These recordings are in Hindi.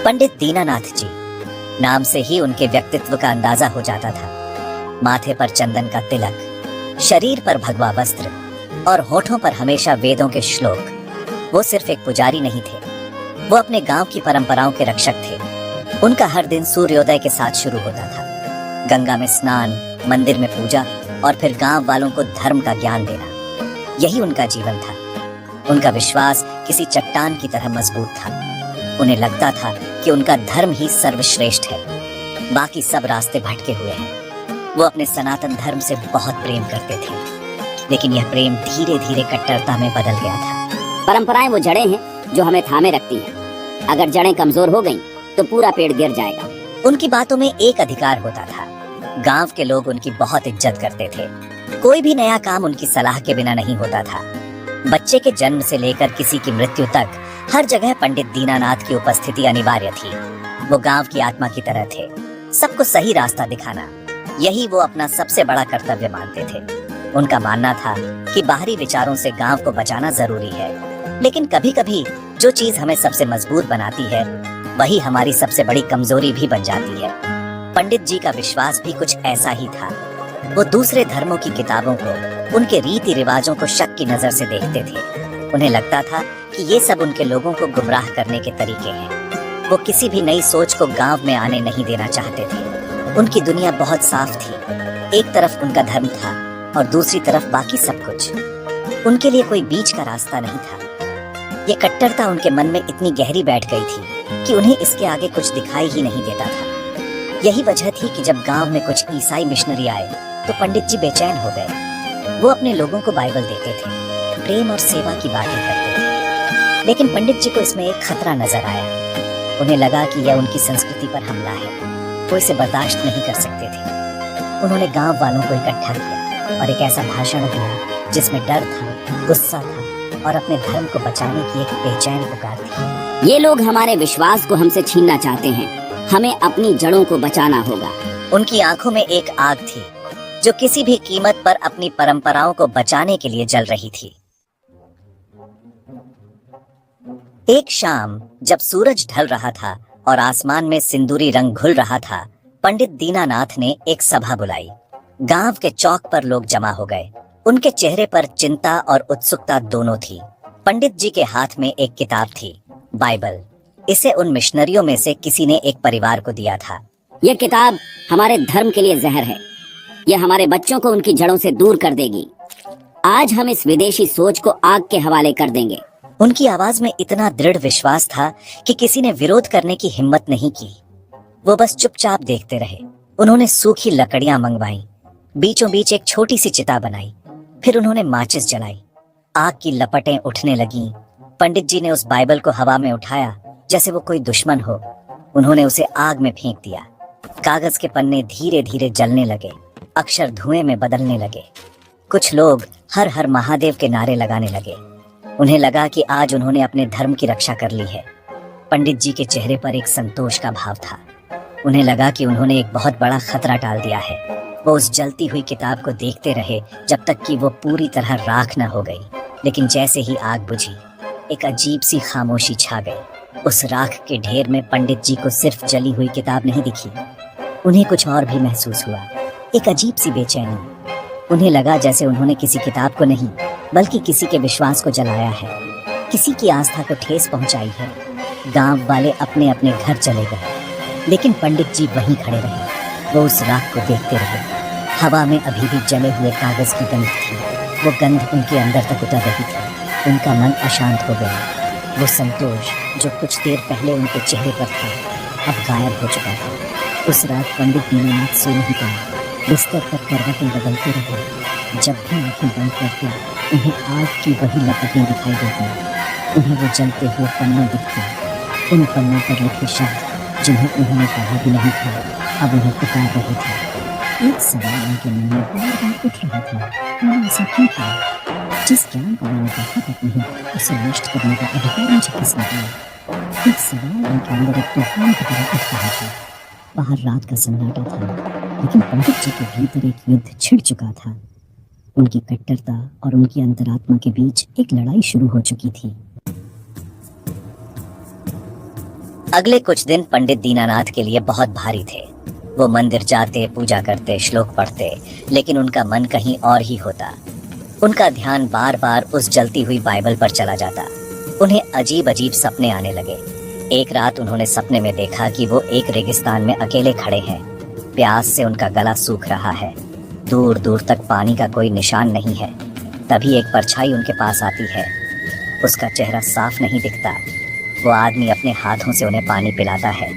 पंडित दीनानाथ जी, नाम से ही उनके व्यक्तित्व का अंदाजा हो जाता था। माथे पर चंदन का तिलक, शरीर पर भगवा वस्त्र और होठों पर हमेशा वेदों के श्लोक। वो सिर्फ एक पुजारी नहीं थे, वो अपने गांव की परंपराओं के रक्षक थे। उनका हर दिन सूर्योदय के साथ शुरू होता था। गंगा में स्नान, मंदिर में पूजा और फिर गांव वालों को धर्म का ज्ञान देना, यही उनका जीवन था। उनका विश्वास किसी चट्टान की तरह मजबूत था। उन्हें लगता था कि उनका धर्म ही सर्वश्रेष्ठ है, बाकी सब रास्ते भटके हुए हैं। वो अपने सनातन धर्म से बहुत प्रेम करते थे, लेकिन यह प्रेम धीरे धीरे कट्टरता में बदल गया था। परंपराएं वो जड़ें हैं जो हमें थामे रखती हैं। अगर जड़ें कमजोर हो गईं, तो पूरा पेड़ गिर जाएगा। उनकी बातों में एक अधिकार होता था। गांव के लोग उनकी बहुत इज्जत करते थे। कोई भी नया काम उनकी सलाह के बिना नहीं होता था। बच्चे के जन्म से लेकर किसी की मृत्यु तक हर जगह पंडित दीनानाथ की उपस्थिति अनिवार्य थी। वो गांव की आत्मा की तरह थे। सबको सही रास्ता दिखाना, यही वो अपना सबसे बड़ा कर्तव्य मानते थे। उनका मानना था कि बाहरी विचारों से गांव को बचाना जरूरी है, लेकिन कभी कभी जो चीज हमें सबसे मजबूत बनाती है, वही हमारी सबसे बड़ी कमजोरी भी बन जाती है। पंडित जी का विश्वास भी कुछ ऐसा ही था। वो दूसरे धर्मों की किताबों को, उनके रीति रिवाजों को शक की नजर से देखते थे। उन्हें लगता था कि ये सब उनके लोगों को गुमराह करने के तरीके हैं। वो किसी भी नई सोच को गांव में आने नहीं देना चाहते थे। उनकी दुनिया बहुत साफ थी। एक तरफ उनका धर्म था और दूसरी तरफ बाकी सब कुछ। उनके लिए कोई बीच का रास्ता नहीं था। ये कट्टरता उनके मन में इतनी गहरी बैठ गई थी कि उन्हें इसके आगे कुछ दिखाई ही नहीं देता था। यही वजह थी कि जब गांव में कुछ ईसाई मिशनरी आए तो पंडित जी बेचैन हो गए। वो अपने लोगों को बाइबल देते थे, प्रेम और सेवा की बातें करते थे, लेकिन पंडित जी को इसमें एक खतरा नजर आया। उन्हें लगा कि यह उनकी संस्कृति पर हमला है। वो इसे बर्दाश्त नहीं कर सकते थे। उन्होंने गांव वालों को इकट्ठा किया और एक ऐसा भाषण दिया जिसमें डर था, गुस्सा था और अपने धर्म को बचाने की एक बेचैन पुकार थी। ये लोग हमारे विश्वास को हमसे छीनना चाहते हैं। हमें अपनी जड़ों को बचाना होगा। उनकी आंखों में एक आग थी जो किसी भी कीमत पर अपनी परंपराओं को बचाने के लिए जल रही थी। एक शाम जब सूरज ढल रहा था और आसमान में सिंदूरी रंग घुल रहा था, पंडित दीनानाथ ने एक सभा बुलाई। गांव के चौक पर लोग जमा हो गए। उनके चेहरे पर चिंता और उत्सुकता दोनों थी। पंडित जी के हाथ में एक किताब थी, बाइबल। इसे उन मिशनरियों में से किसी ने एक परिवार को दिया था। यह किताब हमारे धर्म के लिए जहर है। यह हमारे बच्चों को उनकी जड़ों से दूर कर देगी। आज हम इस विदेशी सोच को आग के हवाले कर देंगे। उनकी आवाज में इतना दृढ़ विश्वास था कि किसी ने विरोध करने की हिम्मत नहीं की। वो बस चुपचाप देखते रहे। उन्होंने सूखी लकड़ियां मंगवाई, बीचों बीच एक छोटी सी चिता बनाई, फिर उन्होंने माचिस जलाई। आग की लपटें उठने लगीं। पंडित जी ने उस बाइबल को हवा में उठाया जैसे वो कोई दुश्मन हो। उन्होंने उसे आग में फेंक दिया। कागज के पन्ने धीरे धीरे जलने लगे, अक्षर धुएं में बदलने लगे। कुछ लोग हर हर महादेव के नारे लगाने लगे। उन्हें लगा कि आज उन्होंने अपने धर्म की रक्षा कर ली है। पंडित जी के चेहरे पर एक संतोष का भाव था। उन्हें लगा कि उन्होंने एक बहुत बड़ा खतरा टाल दिया है। वो उस जलती हुई किताब को देखते रहे जब तक कि वो पूरी तरह राख न हो गई। लेकिन जैसे ही आग बुझी, एक अजीब सी खामोशी छा गई। उस राख के ढेर में पंडित जी को सिर्फ जली हुई किताब नहीं दिखी। उन्हें कुछ और भी महसूस हुआ, एक अजीब सी बेचैनी। उन्हें लगा जैसे उन्होंने किसी किताब को नहीं, बल्कि किसी के विश्वास को जलाया है, किसी की आस्था को ठेस पहुंचाई है। गांव वाले अपने अपने घर चले गए, लेकिन पंडित जी वहीं खड़े रहे। वो उस राख को देखते रहे। हवा में अभी भी जले हुए कागज की गंध थी। वो गंध उनके अंदर तक उतर रही थी। उनका मन अशांत हो गया। वो संतोष जो कुछ देर पहले उनके चेहरे पर था, अब गायब हो चुका था। उस रात पंडित दीनानाथ सो नहीं पाए। बिस्तर पर करवटें बदलते रहे। जब भी आंखें बंद करते, उन्हें आग की वही लपटें दिखाई देती। उन्हें वो जलते हुए पन्ने दिखते, उन पन्नों पर लिखे शब्द जिन्हें उन्होंने कहा भी नहीं था, अब उन्हें पुकार रहे थे। एक सवाल उनके मन में बार बार उठ रहा था, मैंने ऐसा क्यों किया? जिस ज्ञान को मैंने देखा तक नहीं, उसे नष्ट करने का अधिकार मुझे किसने दिया? एक सवाल उनके अंदर एक तूफान की तरह उठ रहा था। बाहर रात का सन्नाटा था, लेकिन पंडित जी के भीतर एक युद्ध छिड़ चुका था। उनकी कट्टरता और उनकी अंतरात्मा के बीच एक लड़ाई शुरू हो चुकी थी। अगले कुछ दिन पंडित दीनानाथ के लिए बहुत भारी थे। वो मंदिर जाते, पूजा करते, श्लोक पढ़ते, लेकिन उनका मन कहीं और ही होता। उनका ध्यान बार बार उस जलती हुई बाइबल पर चला जाता। उन्हें अजीब अजीब सपने आने लगे। एक रात उन्होंने सपने में देखा कि वो एक रेगिस्तान में अकेले खड़े हैं। प्यास से उनका गला सूख रहा है। दूर दूर तक पानी का कोई निशान नहीं है। तभी एक परछाई उनके पास आती है। उसका चेहरा साफ नहीं दिखता। वो आदमी अपने हाथों से उन्हें पानी पिलाता है।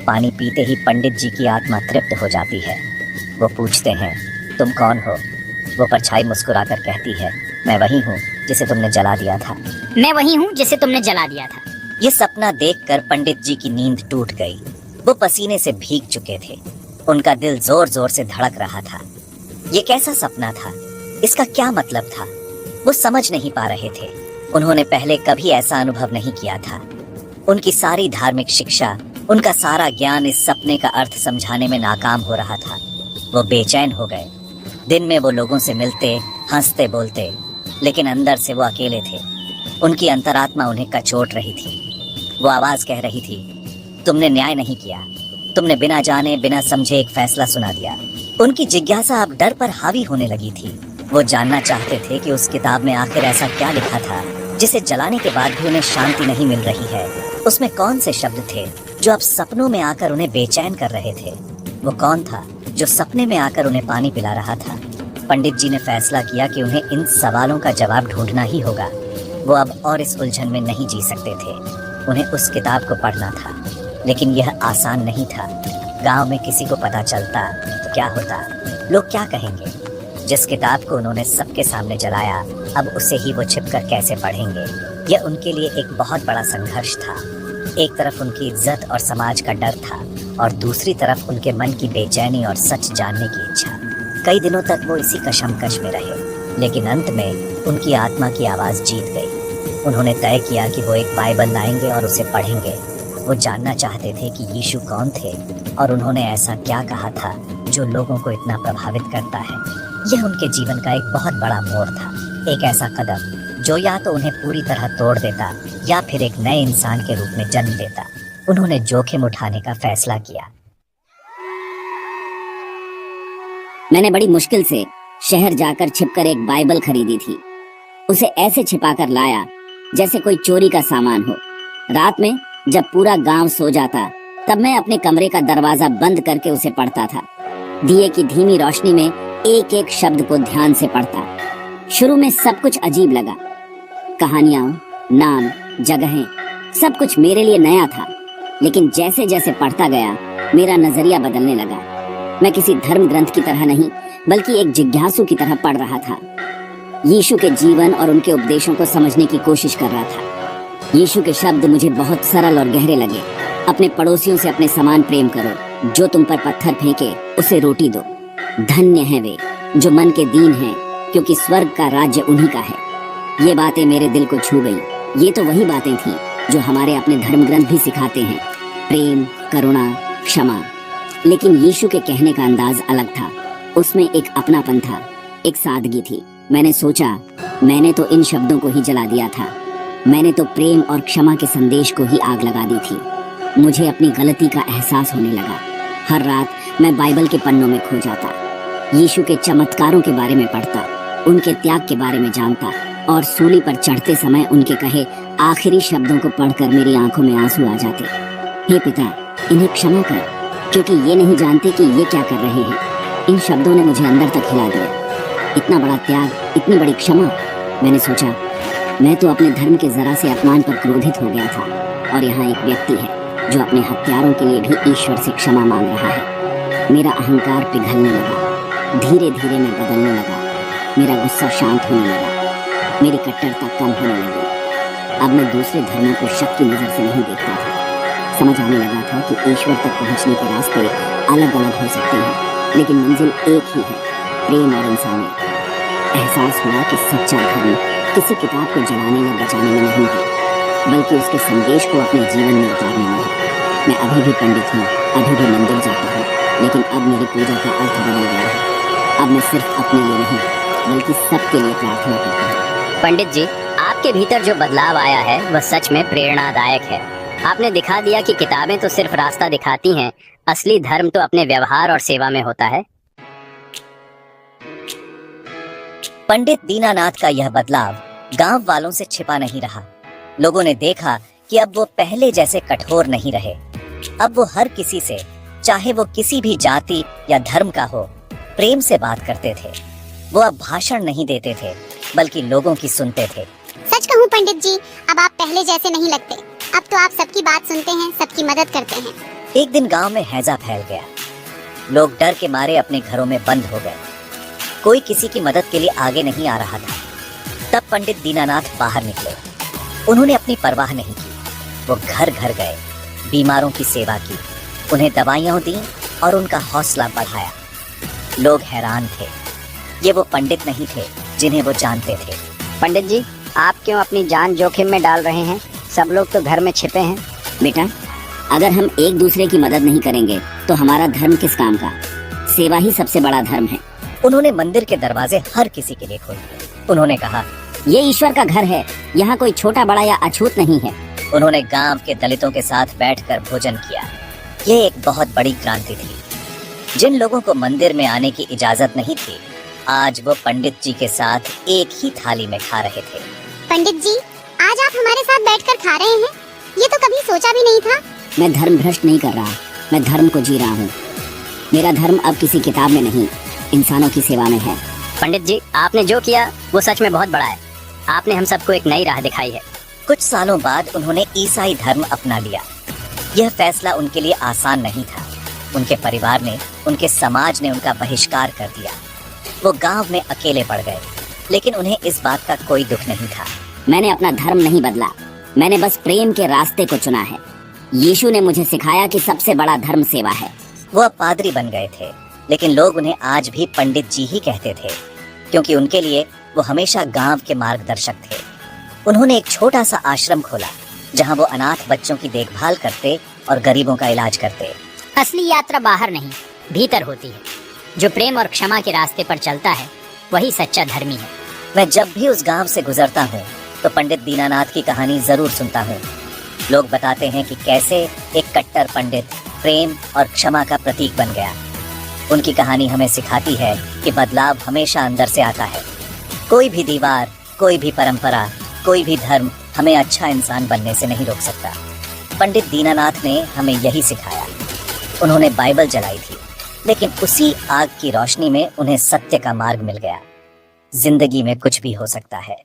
पानी पीते ही पंडित जी की आत्मा तृप्त हो जाती है। वो पूछते हैं, तुम कौन हो? वो परछाई मुस्कुराकर कहती है, मैं वही हूँ जिसे तुमने जला दिया था। मैं वही हूँ जिसे तुमने जला दिया था। ये सपना देखकर पंडित जी की नींद टूट गई। वो पसीने से भीग चुके थे। उनका दिल जोर जोर से धड़क रहा था। ये कैसा सपना था? इसका क्या मतलब था? वो समझ नहीं पा रहे थे। उन्होंने पहले कभी ऐसा अनुभव नहीं किया था। उनकी सारी धार्मिक शिक्षा, उनका सारा ज्ञान इस सपने का अर्थ समझाने में नाकाम हो रहा था। वो बेचैन हो गए। दिन में वो लोगों से मिलते, हंसते बोलते, लेकिन अंदर से वो अकेले थे। उनकी अंतरात्मा उन्हें कचोट रही थी। वो आवाज कह रही थी, तुमने न्याय नहीं किया। तुमने बिना जाने बिना समझे एक फैसला सुना दिया। उनकी जिज्ञासा अब डर पर हावी होने लगी थी। वो जानना चाहते थे कि उस किताब में आखिर ऐसा क्या लिखा था जिसे जलाने के बाद भी उन्हें शांति नहीं मिल रही है। उसमें कौन से शब्द थे जो अब सपनों में आकर उन्हें बेचैन कर रहे थे? वो कौन था जो सपने में आकर उन्हें पानी पिला रहा था? पंडित जी ने फैसला किया कि उन्हें इन सवालों का जवाब ढूंढना ही होगा। वो अब और इस उलझन में नहीं जी सकते थे। उन्हें उस किताब को पढ़ना था, लेकिन यह आसान नहीं था। गांव में किसी को पता चलता तो क्या होता? लोग क्या कहेंगे? जिस किताब को उन्होंने सबके सामने जलाया, अब उसे ही वो छिपकर कैसे पढ़ेंगे? यह उनके लिए एक बहुत बड़ा संघर्ष था। एक तरफ उनकी इज्जत और समाज का डर था, और दूसरी तरफ उनके मन की बेचैनी और सच जानने की इच्छा। कई दिनों तक वो इसी कशमकश में रहे, लेकिन अंत में उनकी आत्मा की आवाज जीत गई। उन्होंने तय किया कि वो एक बाइबल लाएंगे और उसे पढ़ेंगे। वो जानना चाहते थे कि यीशु कौन थे और उन्होंने ऐसा क्या कहा था जो लोगों को इतना प्रभावित करता है। यह उनके जीवन का एक बहुत बड़ा मोड़ था, एक ऐसा कदम जो या तो उन्हें पूरी तरह तोड़ देता या फिर एक नए इंसान के रूप में जन्म देता। उन्होंने जोखिम उठाने का फैसला किया। मैंने बड़ी मुश्किल से शहर जाकर छिपकर एक बाइबल खरीदी थी। उसे ऐसे छिपाकर लाया जैसे कोई चोरी का सामान हो। रात में जब पूरा गांव सो जाता, तब मैं अपने कमरे का दरवाजा बंद करके उसे पढ़ता था। दिए की धीमी रोशनी में एक एक शब्द को ध्यान से पढ़ता। शुरू में सब कुछ अजीब लगा। कहानियां, नाम, जगहें, सब कुछ मेरे लिए नया था। लेकिन जैसे जैसे पढ़ता गया, मेरा नजरिया बदलने लगा। मैं किसी धर्म ग्रंथ की तरह नहीं, बल्कि एक जिज्ञासु की तरह पढ़ रहा था। यीशु के जीवन और उनके उपदेशों को समझने की कोशिश कर रहा था। यीशु के शब्द मुझे बहुत सरल और गहरे लगे। अपने पड़ोसियों से अपने समान प्रेम करो। जो तुम पर पत्थर फेंके, उसे रोटी दो। धन्य हैं वे जो मन के दीन हैं, क्योंकि स्वर्ग का राज्य उन्हीं का है। ये बातें मेरे दिल को छू गई। ये तो वही बातें थीं जो हमारे अपने धर्म ग्रंथ भी सिखाते हैं, प्रेम, करुणा, क्षमा। लेकिन यीशु के कहने का अंदाज अलग था। उसमें एक अपनापन था, एक सादगी थी। मैंने सोचा, मैंने तो इन शब्दों को ही जला दिया था। मैंने तो प्रेम और क्षमा के संदेश को ही आग लगा दी थी। मुझे अपनी गलती का एहसास होने लगा। हर रात मैं बाइबल के पन्नों में खो जाता, यीशु के चमत्कारों के बारे में पढ़ता, उनके त्याग के बारे में जानता, और सूली पर चढ़ते समय उनके कहे आखिरी शब्दों को पढ़कर मेरी आंखों में आंसू आ जाते। हे पिता, इन्हें क्षमा कर, क्योंकि ये नहीं जानते कि ये क्या कर रहे हैं। इन शब्दों ने मुझे अंदर तक हिला दिया। इतना बड़ा त्याग, इतनी बड़ी क्षमा। मैंने सोचा, मैं तो अपने धर्म के जरा से अपमान पर क्रोधित हो गया था, और यहाँ एक व्यक्ति है जो अपने हत्यारों के लिए भी ईश्वर से क्षमा मांग रहा है। मेरा अहंकार पिघलने लगा। धीरे धीरे मैं बदलने लगा। मेरा गुस्सा शांत होने लगा। मेरी कट्टरता कम होने लगी। अब मैं दूसरे धर्मों को शक की नजर से नहीं देखता था। समझ आने लगा था कि ईश्वर तक पहुंचने के रास्ते अलग अलग हो सकते हैं, लेकिन मंजिल एक ही है, प्रेम और इंसानियत। एहसास हुआ कि सच्चा धर्म किसी किताब को जलाने या बचाने में नहीं है, बल्कि उसके संदेश को अपने जीवन में उतारने में है। मैं अभी भी पंडित हूँ, अभी भी मंदिर जाता हूँ, लेकिन अब मेरी पूजा का अर्थ बदल गया है। अब मैं सिर्फ अपने लिए नहीं, बल्कि सबके लिए प्रार्थना करता हूँ। पंडित जी, आपके भीतर जो बदलाव आया है वह सच में प्रेरणादायक है। आपने दिखा दिया कि किताबें तो सिर्फ रास्ता दिखाती हैं, असली धर्म तो अपने व्यवहार और सेवा में होता है। पंडित दीनानाथ का यह बदलाव गांव वालों से छिपा नहीं रहा। लोगों ने देखा कि अब वो पहले जैसे कठोर नहीं रहे। अब वो हर किसी से, चाहे वो किसी भी जाति या धर्म का हो, प्रेम से बात करते थे। वो अब भाषण नहीं देते थे, बल्कि लोगों की सुनते थे। सच कहूँ पंडित जी, अब आप पहले जैसे नहीं लगते। अब तो आप सबकी बात सुनते हैं, सबकी मदद करते हैं। एक दिन गांव में हैजा फैल गया। लोग डर के मारे अपने घरों में बंद हो गए। कोई किसी की मदद के लिए आगे नहीं आ रहा था। तब पंडित दीनानाथ बाहर निकले। उन्होंने अपनी परवाह नहीं की। वो घर घर गए, बीमारों की सेवा की, उन्हें दवाइयाँ दी और उनका हौसला बढ़ाया। लोग हैरान थे। ये वो पंडित नहीं थे जिन्हें वो जानते थे। पंडित जी, आप क्यों अपनी जान जोखिम में डाल रहे हैं? सब लोग तो घर में छिपे हैं। बेटा, अगर हम एक दूसरे की मदद नहीं करेंगे तो हमारा धर्म किस काम का? सेवा ही सबसे बड़ा धर्म है। उन्होंने मंदिर के दरवाजे हर किसी के लिए खोल दिए। उन्होंने कहा, ये ईश्वर का घर है, यहाँ कोई छोटा बड़ा या अछूत नहीं है। उन्होंने गांव के दलितों के साथ बैठकर भोजन किया। ये एक बहुत बड़ी क्रांति थी। जिन लोगों को मंदिर में आने की इजाजत नहीं थी, आज वो पंडित जी के साथ एक ही थाली में खा रहे थे। पंडित जी, आज आप हमारे साथ बैठकर खा रहे हैं, ये तो कभी सोचा भी नहीं था। मैं धर्म भ्रष्ट नहीं कर रहा, मैं धर्म को जी रहा हूँ। मेरा धर्म अब किसी किताब में नहीं, इंसानों की सेवा में है। पंडित जी, आपने जो किया वो सच में बहुत बड़ा है। आपने हम सबको एक नई राह दिखाई है। कुछ सालों बाद उन्होंने ईसाई धर्म अपना लिया। यह फैसला उनके लिए आसान नहीं था। उनके परिवार ने, उनके समाज ने उनका बहिष्कार कर दिया। वो गांव में अकेले पड़ गए, लेकिन उन्हें इस बात का कोई दुख नहीं था। मैंने अपना धर्म नहीं बदला, मैंने बस प्रेम के रास्ते को चुना है। यीशु ने मुझे सिखाया कि सबसे बड़ा धर्म सेवा है। वो अब पादरी बन गए थे, लेकिन लोग उन्हें आज भी पंडित जी ही कहते थे, क्योंकि उनके लिए वो हमेशा गांव के मार्गदर्शक थे। उन्होंने एक छोटा सा आश्रम खोला, जहां वो अनाथ बच्चों की देखभाल करते और गरीबों का इलाज करते। असली यात्रा बाहर नहीं, भीतर होती है। जो प्रेम और क्षमा के रास्ते पर चलता है, वही सच्चा धर्मी है। मैं जब भी उस गांव से गुजरता हूँ तो पंडित दीनानाथ की कहानी जरूर सुनता हूँ। लोग बताते हैं कि कैसे एक कट्टर पंडित प्रेम और क्षमा का प्रतीक बन गया। उनकी कहानी हमें सिखाती है कि बदलाव हमेशा अंदर से आता है। कोई भी दीवार, कोई भी परंपरा, कोई भी धर्म हमें अच्छा इंसान बनने से नहीं रोक सकता। पंडित दीनानाथ ने हमें यही सिखाया। उन्होंने बाइबल जलाई थी, लेकिन उसी आग की रोशनी में उन्हें सत्य का मार्ग मिल गया। जिंदगी में कुछ भी हो सकता है।